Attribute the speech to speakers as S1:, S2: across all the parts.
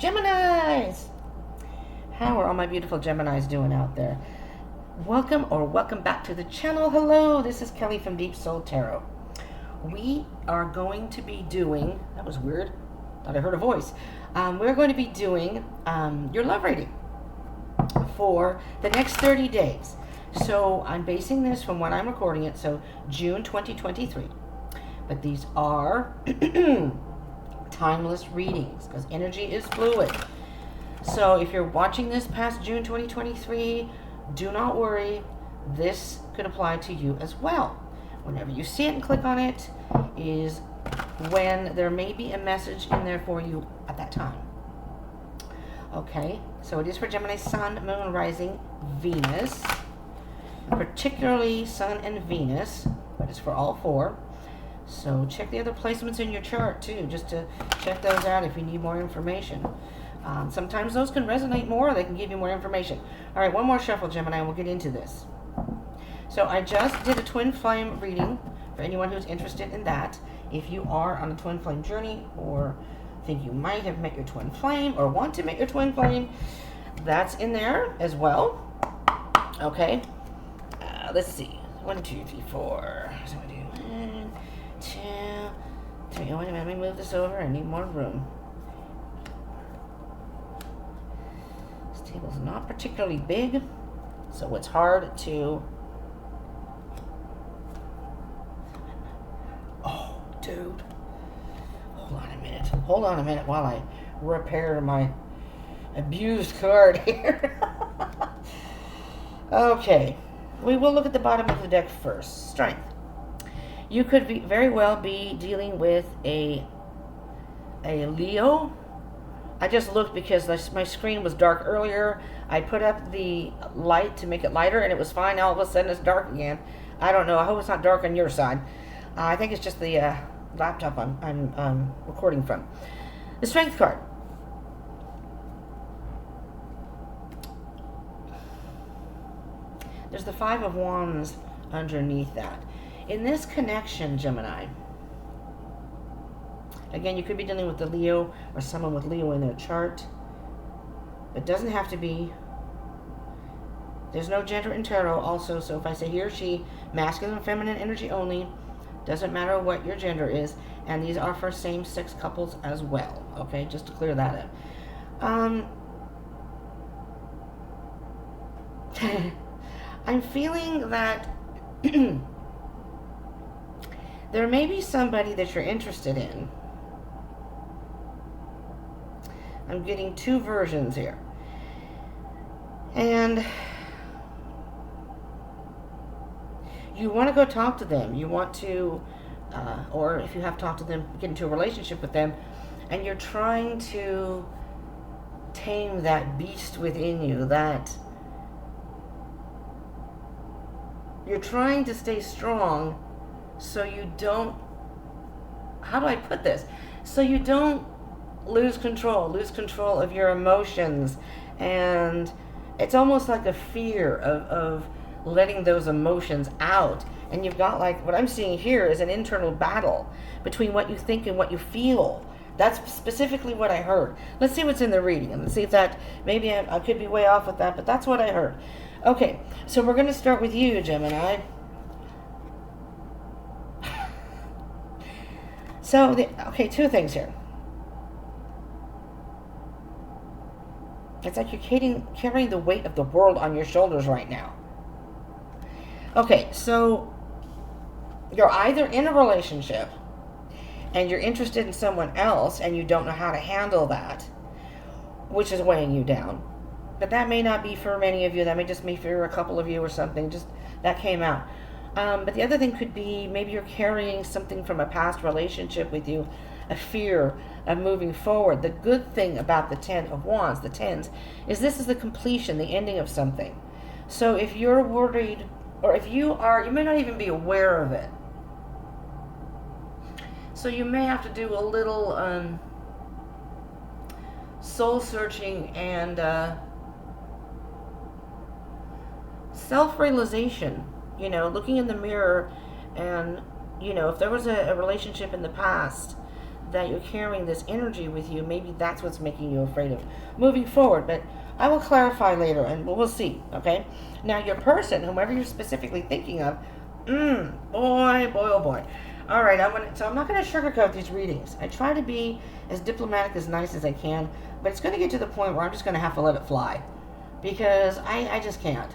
S1: Geminis! How are all my beautiful Geminis doing out there? Welcome back to the channel. Hello, this is Kelly from Deep Soul Tarot. We are going to be doing, that was weird, thought I heard a voice. We're going to be doing your love reading for the next 30 days. So I'm basing this from when I'm recording it, so June 2023. But these are timeless readings because energy is fluid. So if you're watching this past June 2023, do not worry. This could apply to you as well. Whenever you see it and click on it is when there may be a message in there for you at that time. Okay, so it is for Gemini, Sun, Moon, Rising, Venus. Particularly Sun and Venus, but it's for all four. So check the other placements in your chart too, just to check those out if you need more information. Sometimes those can resonate more, they can give you more information. All right, one more shuffle, Gemini, and we'll get into this. So I just did a twin flame reading for anyone who's interested in that. If you are on a twin flame journey or think you might have met your twin flame or want to meet your twin flame, that's in there as well. Okay, let's see. 1, 2, 3, 4. So I do 1, 2, 3. Oh, wait a minute, let me move this over. I need more room. This table's not particularly big, so it's hard to... Oh, dude. Hold on a minute while I repair my abused card here. Okay. We will look at the bottom of the deck first. Strength. You could very well be dealing with a Leo. I just looked because my screen was dark earlier. I put up the light to make it lighter, and it was fine. All of a sudden, it's dark again. I don't know. I hope it's not dark on your side. I think it's just the laptop I'm recording from. The Strength card. There's the 5 of Wands underneath that. In this connection, Gemini, again, you could be dealing with the Leo or someone with Leo in their chart. It doesn't have to be. There's no gender in tarot also, so if I say he or she, masculine and feminine energy only, doesn't matter what your gender is, and these are for same-sex couples as well, okay, just to clear that up. I'm feeling that there may be somebody that you're interested in. I'm getting 2 versions here. And you want to go talk to them. You want to, or if you have talked to them, get into a relationship with them, and you're trying to tame that beast within you, that you're trying to stay strong so you don't, how do I put this? So you don't lose control of your emotions. And it's almost like a fear of letting those emotions out. And you've got, like, what I'm seeing here is an internal battle between what you think and what you feel. That's specifically what I heard. Let's see what's in the reading and let's see if that, maybe I could be way off with that, but that's what I heard. Okay, so we're going to start with you, Gemini. So, okay, 2 things here. It's like you're carrying the weight of the world on your shoulders right now. Okay, so you're either in a relationship and you're interested in someone else and you don't know how to handle that, which is weighing you down. But that may not be for many of you. That may just be for a couple of you or something. Just that came out. But the other thing could be maybe you're carrying something from a past relationship with you, a fear of moving forward. The good thing about the 10 of Wands, the 10s, is this is the completion, the ending of something. So if you're worried, or if you are, you may not even be aware of it. So you may have to do a little soul searching and self-realization, you know, looking in the mirror and, you know, if there was a relationship in the past that you're carrying this energy with you. Maybe that's what's making you afraid of moving forward. But I will clarify later, and we'll see, okay? Now, your person, whomever you're specifically thinking of, boy, oh boy. All right, so I'm not going to sugarcoat these readings. I try to be as diplomatic, as nice as I can, but it's going to get to the point where I'm just going to have to let it fly, because I just can't.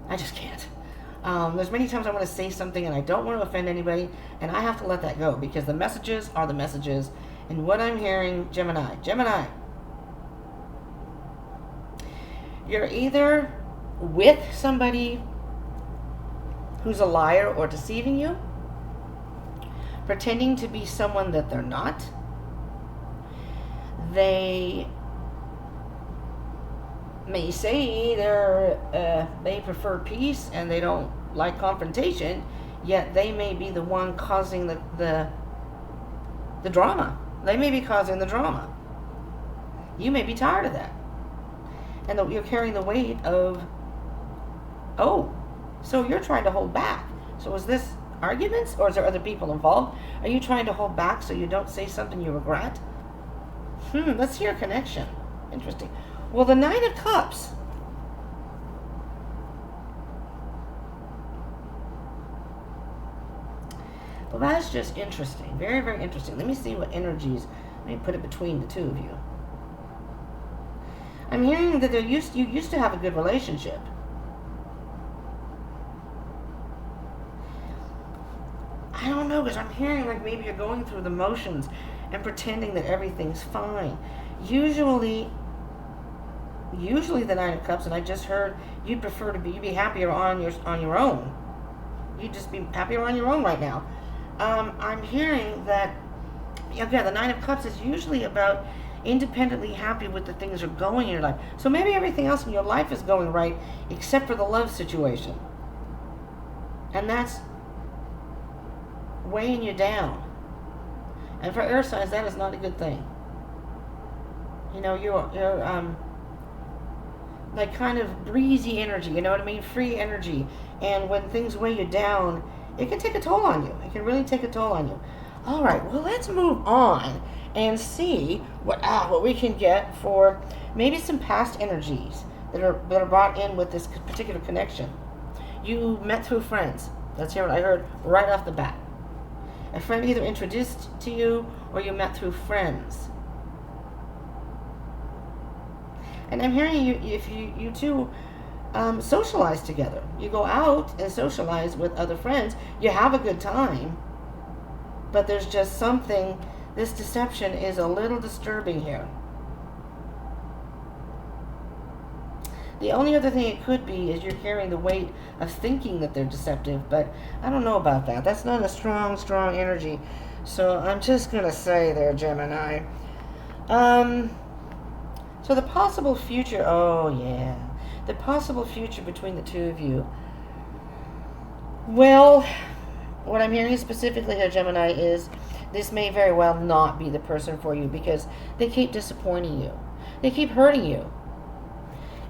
S1: I just can't. There's many times I want to say something and I don't want to offend anybody, and I have to let that go, because the messages are the messages. And what I'm hearing, Gemini, you're either with somebody who's a liar or deceiving you, pretending to be someone that they're not. They may say they prefer peace and they don't like confrontation, yet they may be the one causing the drama. They may be causing the drama. You may be tired of that. And you're carrying the weight of, so you're trying to hold back. So is this arguments, or is there other people involved? Are you trying to hold back so you don't say something you regret? Let's hear a connection. Interesting. Well, the Nine of Cups. Well, that's just interesting. Very, very interesting. Let me see what energies. Let me put it between the two of you. I'm hearing that you used to have a good relationship. I don't know, because I'm hearing like maybe you're going through the motions and pretending that everything's fine. Usually the Nine of Cups, and I just heard you'd be happier on your own. You'd just be happier on your own right now. I'm hearing that, again, the Nine of Cups is usually about independently happy with the things that are going in your life. So maybe everything else in your life is going right except for the love situation. And that's weighing you down. And for air signs, that is not a good thing. You know, you're like kind of breezy energy, you know what I mean? Free energy. And when things weigh you down, it can take a toll on you. It can really take a toll on you. All right, well, let's move on and see what we can get for maybe some past energies that are brought in with this particular connection. You met through friends. That's what I heard right off the bat. A friend either introduced to you or you met through friends. And I'm hearing you two socialize together. You go out and socialize with other friends. You have a good time. But there's just something, this deception is a little disturbing here. The only other thing it could be is you're carrying the weight of thinking that they're deceptive, but I don't know about that. That's not a strong energy. So I'm just going to say there, Gemini. So the possible future, the possible future between the two of you. Well, what I'm hearing specifically here, Gemini, is this may very well not be the person for you because they keep disappointing you. They keep hurting you.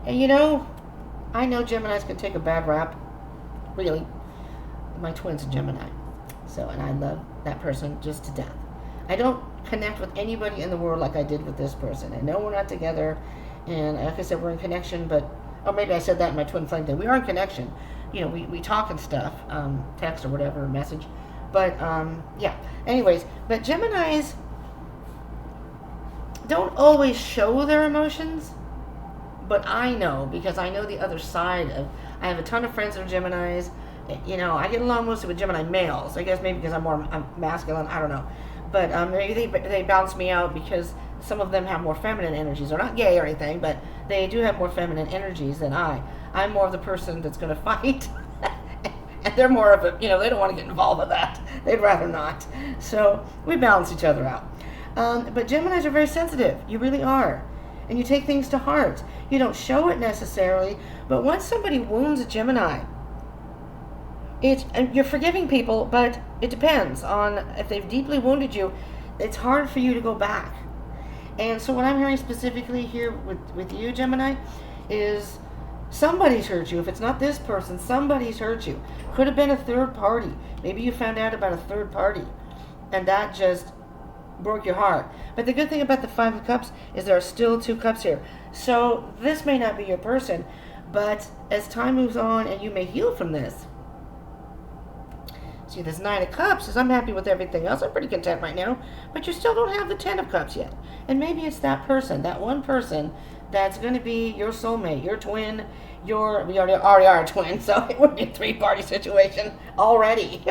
S1: And you know, I know Geminis can take a bad rap. Really. My twin's a Gemini. And I love that person just to death. I don't connect with anybody in the world like I did with this person. I know we're not together. And like I said, we're in connection, or maybe I said that in my twin flame thing. We are in connection. You know, we talk and stuff, text or whatever, message. But, yeah. Anyways, but Geminis don't always show their emotions. But I know, because I know the other side of, I have a ton of friends that are Geminis. You know, I get along mostly with Gemini males. I guess maybe because I'm masculine, I don't know. But maybe they balance me out because some of them have more feminine energies. They're not gay or anything, but they do have more feminine energies than I. I'm more of the person that's going to fight. And they're more of a, they don't want to get involved with that. They'd rather not. So we balance each other out. But Geminis are very sensitive. You really are. And you take things to heart. You don't show it necessarily, but once somebody wounds a Gemini, you're forgiving people, but it depends on if they've deeply wounded you. It's hard for you to go back. And so what I'm hearing specifically here with you, Gemini, is somebody's hurt you. If it's not this person, somebody's hurt you. Could have been a third party. Maybe you found out about a third party, and that just broke your heart. But the good thing about the Five of Cups is there are still 2 cups here. So this may not be your person, but as time moves on and you may heal from this. See, this 9 of Cups is I'm happy with everything else. I'm pretty content right now. But you still don't have the 10 of Cups yet. And maybe it's that person, that one person that's going to be your soulmate, your twin, we already are a twin, so it would be a 3-party situation already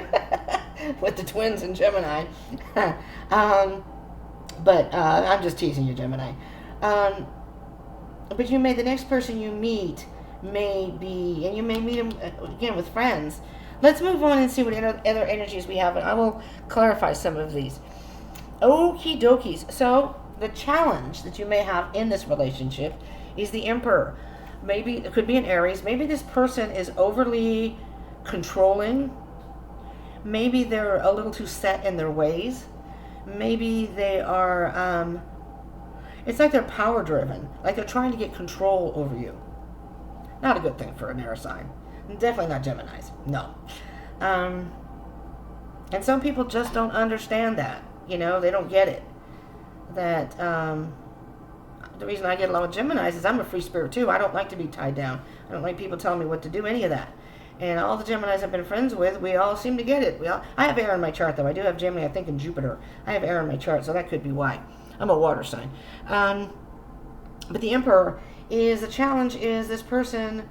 S1: with the twins and Gemini. But I'm just teasing you, Gemini. But the next person you meet may be, and you may meet him again with friends. Let's move on and see what other energies we have, and I will clarify some of these. Okie dokies. So the challenge that you may have in this relationship is the Emperor. Maybe it could be an Aries. Maybe this person is overly controlling. Maybe they're a little too set in their ways. Maybe they are, it's like they're power driven. Like they're trying to get control over you. Not a good thing for an air sign. Definitely not Geminis. No. And some people just don't understand that. They don't get it. That, the reason I get along with Geminis is I'm a free spirit too. I don't like to be tied down. I don't like people telling me what to do, any of that. And all the Geminis I've been friends with, we all seem to get it. I have air in my chart, though. I do have Gemini, I think, in Jupiter. I have air in my chart, so that could be why. I'm a water sign. But the Emperor is, the challenge is this person,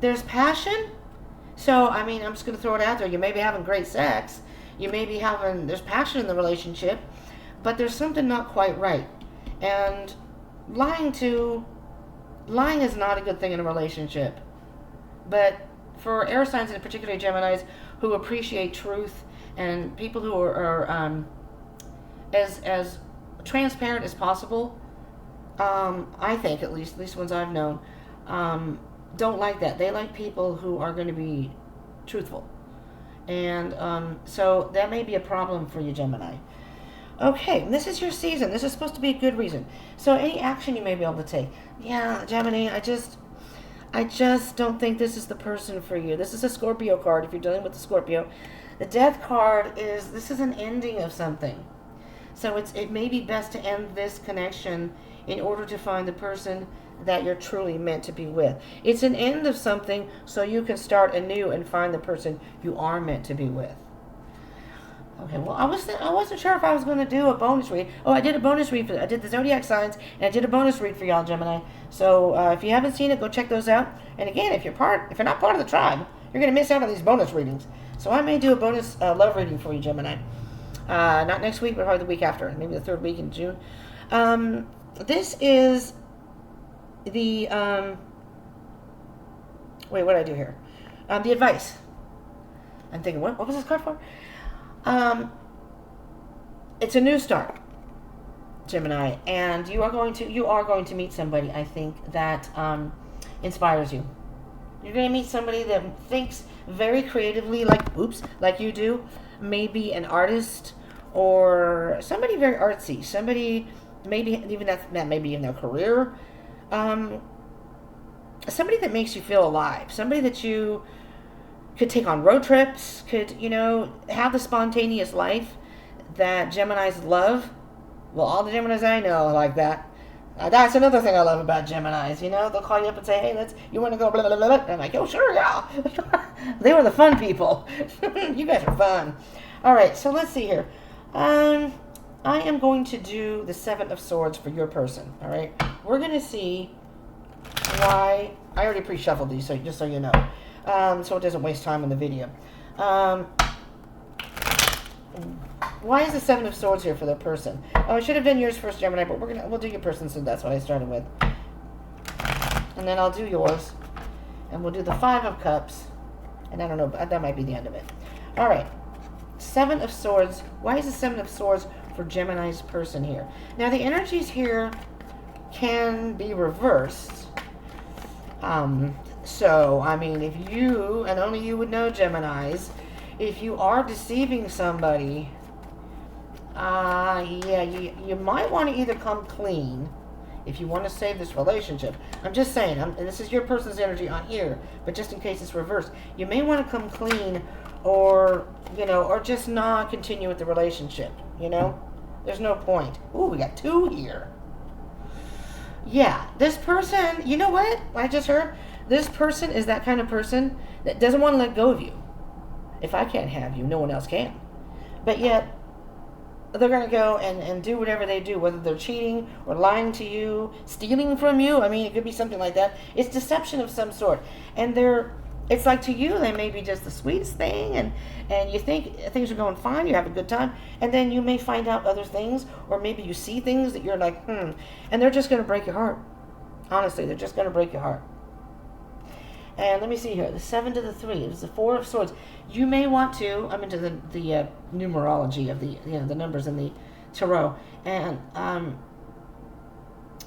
S1: there's passion. So, I'm just going to throw it out there. You may be having great sex. You may be there's passion in the relationship, but there's something not quite right. And lying is not a good thing in a relationship. But for air signs, and particularly Geminis, who appreciate truth and people who are as transparent as possible, I think, at least ones I've known, don't like that. They like people who are going to be truthful. And so that may be a problem for you, Gemini. Okay, this is your season. This is supposed to be a good reason. So any action you may be able to take. Yeah, Gemini, I just don't think this is the person for you. This is a Scorpio card if you're dealing with the Scorpio. The Death card this is an ending of something. So it may be best to end this connection in order to find the person that you're truly meant to be with. It's an end of something so you can start anew and find the person you are meant to be with. Okay, well, I wasn't sure if I was going to do a bonus read. Oh, I did a bonus read I did the zodiac signs, and I did a bonus read for y'all, Gemini. So if you haven't seen it, go check those out. And again, if you're not part of the tribe, you're going to miss out on these bonus readings. So I may do a bonus love reading for you, Gemini. Not next week, but probably the week after, maybe the 3rd week in June. This is the wait, what did I do here? The advice. I'm thinking, what was this card for? It's a new start, Gemini, and you are going to meet somebody, I think, that inspires you. You're going to meet somebody that thinks very creatively, like you do. Maybe an artist or somebody very artsy. Somebody maybe even that maybe in their career. Somebody that makes you feel alive. Somebody that you could take on road trips, could, have the spontaneous life that Geminis love. Well, all the Geminis I know are like that. That's another thing I love about Geminis, They'll call you up and say, hey, you want to go blah, blah, blah, blah? And I'm like, oh, sure, yeah. They were the fun people. You guys are fun. All right, so let's see here. I am going to do the 7 of Swords for your person, all right? We're going to see why. I already pre-shuffled these, so just so you know. So it doesn't waste time in the video. Why is the 7 of Swords here for the person? Oh, I should have done yours first, Gemini, but we'll do your person, so that's what I started with. And then I'll do yours, and we'll do the 5 of Cups, and I don't know, that might be the end of it. All right, 7 of Swords. Why is the 7 of Swords for Gemini's person here? Now, the energies here can be reversed. So, if you, and only you would know, Geminis, if you are deceiving somebody, you might want to either come clean if you want to save this relationship. I'm just saying, and this is your person's energy on here, but just in case it's reversed, you may want to come clean or just not continue with the relationship, There's no point. Ooh, we got 2 here. Yeah, this person, you know what? I just heard this person is that kind of person that doesn't want to let go of you. If I can't have you, no one else can. But yet, they're going to go and do whatever they do, whether they're cheating or lying to you, stealing from you. I mean, it could be something like that. It's deception of some sort. And it's like to you, they may be just the sweetest thing, and you think things are going fine, you have a good time, and then you may find out other things, or maybe you see things that you're like, and they're just going to break your heart. Honestly, they're just going to break your heart. And let me see here, the 7 to the 3, it's the 4 of Swords. You may want to, I'm into the numerology of the numbers in the tarot, and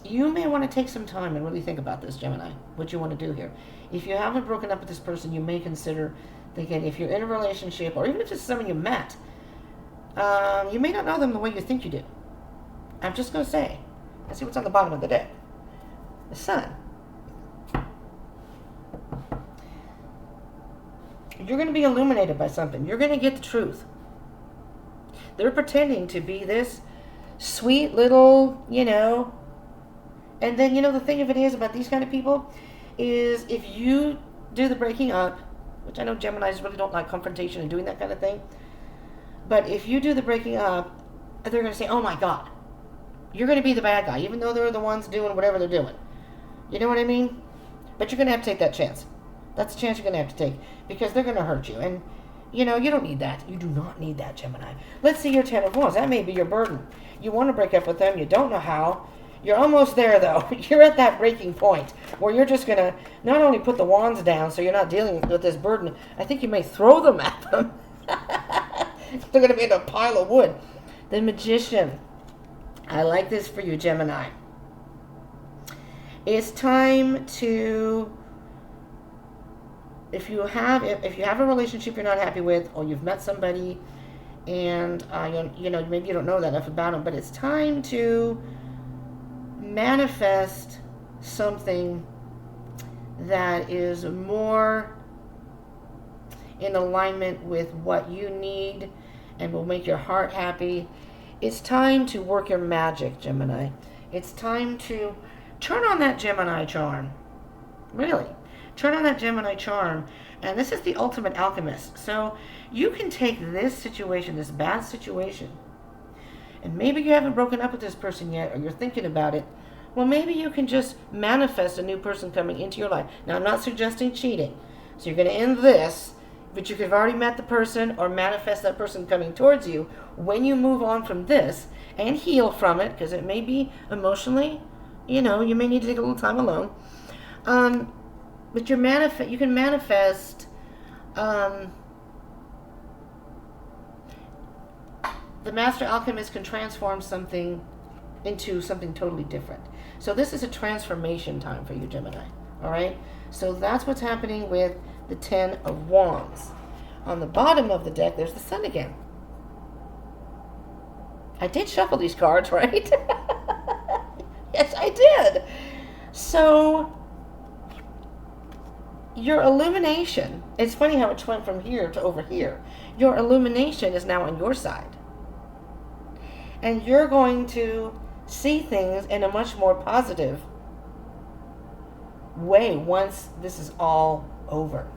S1: you may want to take some time and really think about this, Gemini, what you want to do here. If you haven't broken up with this person, you may consider thinking, if you're in a relationship, or even if it's someone you met, you may not know them the way you think you do. I'm just going to say, let's see what's on the bottom of the deck. The Sun. You're going to be illuminated by something. You're going to get the truth. They're pretending to be this sweet little, and then, the thing of it is about these kind of people is if you do the breaking up, which I know Geminis really don't like confrontation and doing that kind of thing, but if you do the breaking up, they're going to say, oh my God, you're going to be the bad guy, even though they're the ones doing whatever they're doing. You know what I mean? But you're going to have to take that chance. That's a chance you're going to have to take because they're going to hurt you. And, you don't need that. You do not need that, Gemini. Let's see your 10 of Wands. That may be your burden. You want to break up with them. You don't know how. You're almost there, though. You're at that breaking point where you're just going to not only put the wands down so you're not dealing with this burden, I think you may throw them at them. They're going to be in a pile of wood. The Magician. I like this for you, Gemini. It's time to... If you have a relationship you're not happy with, or you've met somebody, and maybe you don't know that enough about them, but it's time to manifest something that is more in alignment with what you need and will make your heart happy. It's time to work your magic, Gemini. It's time to turn on that Gemini charm. Really. Turn on that Gemini charm. And this is the ultimate alchemist. So you can take this situation, this bad situation, and maybe you haven't broken up with this person yet, or you're thinking about it. Well, maybe you can just manifest a new person coming into your life. Now, I'm not suggesting cheating. So you're going to end this, but you could have already met the person or manifest that person coming towards you when you move on from this and heal from it, because it may be emotionally, you may need to take a little time alone. But you can manifest the Master Alchemist can transform something into something totally different. So this is a transformation time for you, Gemini. All right? So that's what's happening with the 10 of Wands. On the bottom of the deck, there's the Sun again. I did shuffle these cards, right? Yes, I did. So your illumination, it's funny how it went from here to over here. Your illumination is now on your side. And you're going to see things in a much more positive way once this is all over.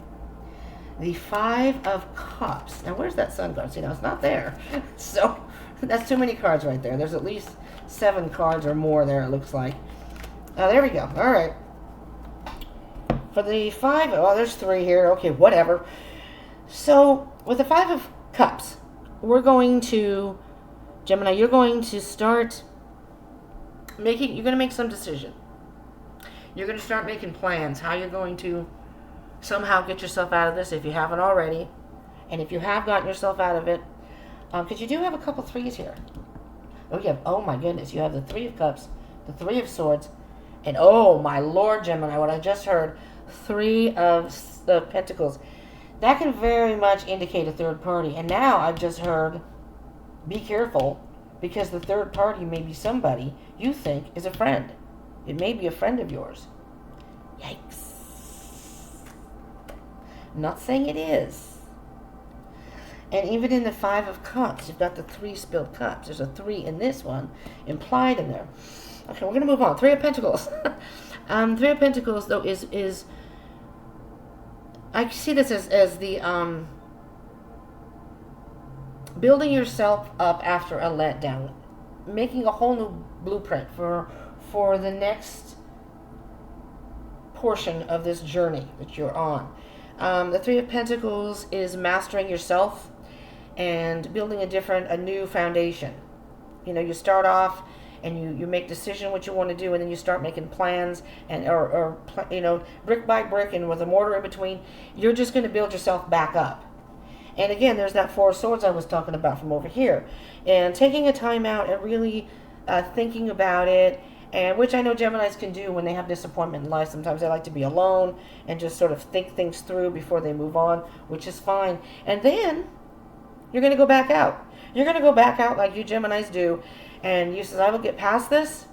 S1: The 5 of Cups. Now, where's that Sun card? See, now it's not there. So that's too many cards right there. There's at least 7 cards or more there, it looks like. There we go. All right. For the 5, there's 3 here. Okay, whatever. So with the 5 of Cups, we're going to, Gemini, you're going to start you're going to make some decision. You're going to start making plans, how you're going to somehow get yourself out of this if you haven't already. And if you have gotten yourself out of it, because you do have a couple 3s here. Oh my goodness, you have the 3 of Cups, the 3 of Swords, and oh my Lord, Gemini, what I just heard, 3 of Pentacles. That can very much indicate a third party. And now I've just heard, be careful, because the third party may be somebody you think is a friend. It may be a friend of yours. Yikes. I'm not saying it is. And even in the Five of Cups, you've got the 3 spilled cups. There's a 3 in this one implied in there. Okay, we're going to move on. 3 of Pentacles. 3 of Pentacles, though, is I see this as the building yourself up after a letdown, making a whole new blueprint for the next portion of this journey that you're on. The 3 of Pentacles is mastering yourself and building a new foundation. You know, you start off and you make decision what you want to do, and then you start making plans and or you know, brick by brick and with a mortar in between. You're just going to build yourself back up. And again, there's that 4 of Swords I was talking about from over here, and taking a time out and really thinking about it. And which I know Geminis can do when they have disappointment in life. Sometimes they like to be alone and just sort of think things through before they move on, which is fine. And then you're going to go back out. You're going to go back out like you Geminis do. And you says, I will get past this.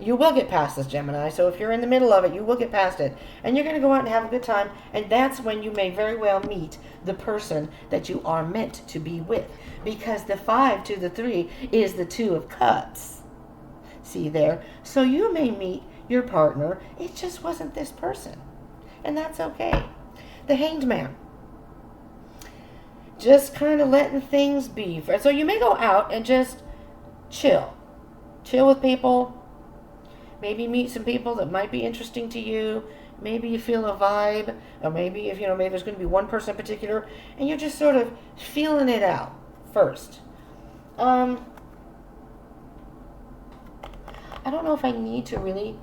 S1: You will get past this, Gemini. So if you're in the middle of it, you will get past it. And you're going to go out and have a good time. And that's when you may very well meet the person that you are meant to be with. Because the 5 to the 3 is the 2 of Cups. See there? So you may meet your partner. It just wasn't this person. And that's okay. The Hanged Man. Just kind of letting things be. So you may go out and just chill. Chill with people. Maybe meet some people that might be interesting to you. Maybe you feel a vibe. Or maybe if maybe there's going to be one person in particular. And you're just sort of feeling it out first. I don't know if I need to really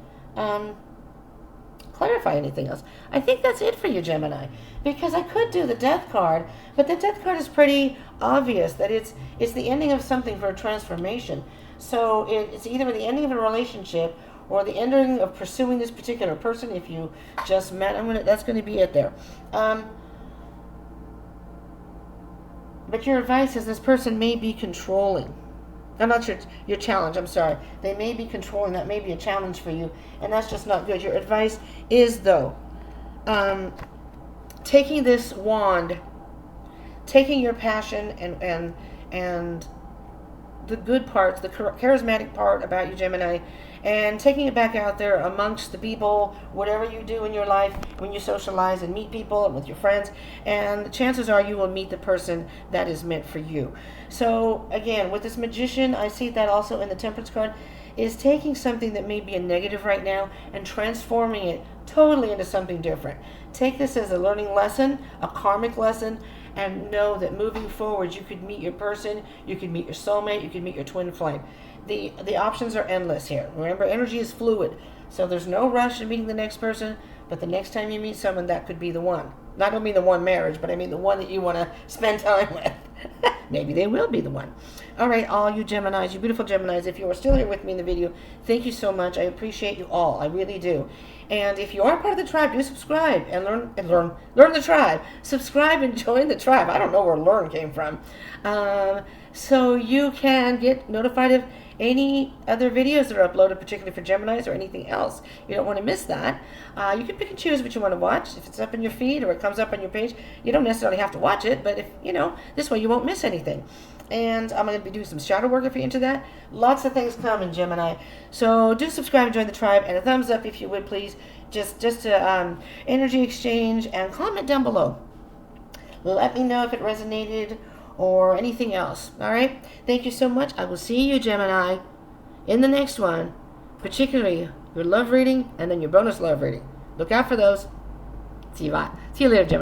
S1: clarify anything else. I think that's it for you, Gemini. Because I could do the Death card, but the Death card is pretty obvious that it's the ending of something for a transformation. So it's either the ending of a relationship or the ending of pursuing this particular person if you just met. That's going to be it there. But your advice is this person may be controlling. I'm not sure your challenge, I'm sorry. They may be controlling, that may be a challenge for you, and that's just not good. Your advice is, though, taking this wand, taking your passion and the good parts, the charismatic part about you, Gemini, and taking it back out there amongst the people, whatever you do in your life, when you socialize and meet people and with your friends, and chances are you will meet the person that is meant for you. So again, with this Magician, I see that also in the Temperance card, is taking something that may be a negative right now and transforming it totally into something different. Take this as a learning lesson, a karmic lesson, and know that moving forward, you could meet your person, you could meet your soulmate, you could meet your twin flame. The options are endless here. Remember, energy is fluid, so there's no rush in meeting the next person, but the next time you meet someone, that could be the one. Not I don't mean the one marriage, but I mean the one that you want to spend time with. Maybe they will be the one. All right, all you Geminis, you beautiful Geminis, if you are still here with me in the video, thank you so much. I appreciate you all. I really do. And if you are part of the tribe, do subscribe and learn the tribe. Subscribe and join the tribe. I don't know where learn came from. So you can get notified of any other videos that are uploaded, particularly for Geminis or anything else. You don't want to miss that. You can pick and choose what you want to watch. If it's up in your feed or it comes up on your page, you don't necessarily have to watch it, but if this way you won't miss anything. And I'm going to be doing some shadow work if you're into that. Lots of things coming, Gemini. So do subscribe and join the tribe, and a thumbs up if you would, please. Just to energy exchange, and comment down below. Let me know if it resonated or anything else. All right? Thank you so much. I will see you, Gemini, in the next one, particularly your love reading and then your bonus love reading. Look out for those. See you later, Gemini.